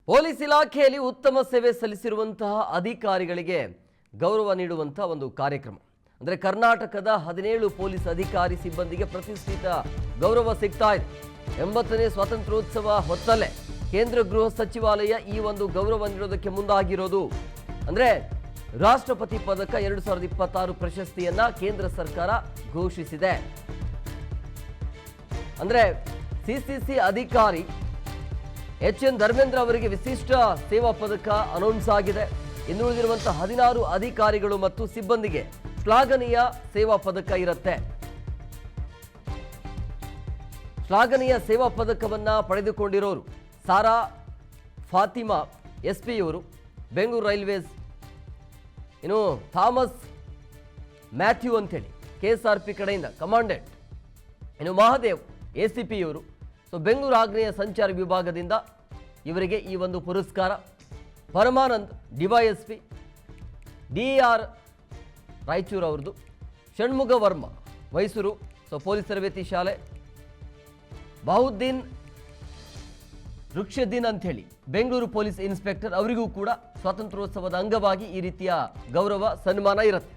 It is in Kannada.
ಪೊಲೀಸ್ ಇಲಾಖೆಯಲ್ಲಿ ಉತ್ತಮ ಸೇವೆ ಸಲ್ಲಿಸಿರುವಂತಹ ಅಧಿಕಾರಿಗಳಿಗೆ ಗೌರವ ನೀಡುವಂತಹ ಒಂದು ಕಾರ್ಯಕ್ರಮ. ಅಂದರೆ ಕರ್ನಾಟಕದ 17 ಪೊಲೀಸ್ ಅಧಿಕಾರಿ ಸಿಬ್ಬಂದಿಗೆ ಪ್ರತಿಷ್ಠಿತ ಗೌರವ ಸಿಗ್ತಾ ಇದೆ. 80ನೇ ಸ್ವಾತಂತ್ರ್ಯೋತ್ಸವ ಹೊತ್ತಲ್ಲೇ ಕೇಂದ್ರ ಗೃಹ ಸಚಿವಾಲಯ ಈ ಒಂದು ಗೌರವ ನೀಡೋದಕ್ಕೆ ಮುಂದಾಗಿರೋದು. ಅಂದರೆ ರಾಷ್ಟ್ರಪತಿ ಪದಕ 2026 ಪ್ರಶಸ್ತಿಯನ್ನ ಕೇಂದ್ರ ಸರ್ಕಾರ ಘೋಷಿಸಿದೆ. ಅಂದರೆ ಸಿಸಿಸಿ ಅಧಿಕಾರಿ ಎಚ್.ಎನ್. ಧರ್ಮೇಂದ್ರ ಅವರಿಗೆ ವಿಶಿಷ್ಟ ಸೇವಾ ಪದಕ ಅನೌನ್ಸ್ ಆಗಿದೆ. ಇನ್ನುಳಿದಿರುವಂತಹ 16 ಅಧಿಕಾರಿಗಳು ಮತ್ತು ಸಿಬ್ಬಂದಿಗೆ ಶ್ಲಾಘನೀಯ ಸೇವಾ ಪದಕ ಇರುತ್ತೆ. ಶ್ಲಾಘನೀಯ ಸೇವಾ ಪದಕವನ್ನ ಪಡೆದುಕೊಂಡಿರೋರು ಸಾರಾ ಫಾತಿಮಾ ಎಸ್ಪಿ ಅವರು ಬೆಂಗಳೂರು ರೈಲ್ವೇಸ್, ಇನ್ನು ಥಾಮಸ್ ಮ್ಯಾಥ್ಯೂ ಅಂತೇಳಿ KSRP ಕಡೆಯಿಂದ ಕಮಾಂಡೆಂಟ್, ಇನ್ನು ಮಹಾದೇವ್ ACP ಇವರು. ಸೊ ಬೆಂಗಳೂರು ಆಗ್ನೇಯ ಸಂಚಾರ ವಿಭಾಗದಿಂದ ಇವರಿಗೆ ಈ ಒಂದು ಪುರಸ್ಕಾರ. ಪರಮಾನಂದ್ DYSP DER ರಾಯಚೂರು ಅವ್ರದ್ದು. ಷಣ್ಮುಗ ವರ್ಮ ಮೈಸೂರು, ಸೊ ಪೊಲೀಸ್ ತರಬೇತಿ ಶಾಲೆ. ಬಹುದ್ದೀನ್ ರುಕ್ಷದ್ದೀನ್ ಅಂಥೇಳಿ ಬೆಂಗಳೂರು ಪೊಲೀಸ್ ಇನ್ಸ್ಪೆಕ್ಟರ್, ಅವರಿಗೂ ಕೂಡ ಸ್ವಾತಂತ್ರ್ಯೋತ್ಸವದ ಅಂಗವಾಗಿ ಈ ರೀತಿಯ ಗೌರವ ಸನ್ಮಾನ ಇರುತ್ತೆ.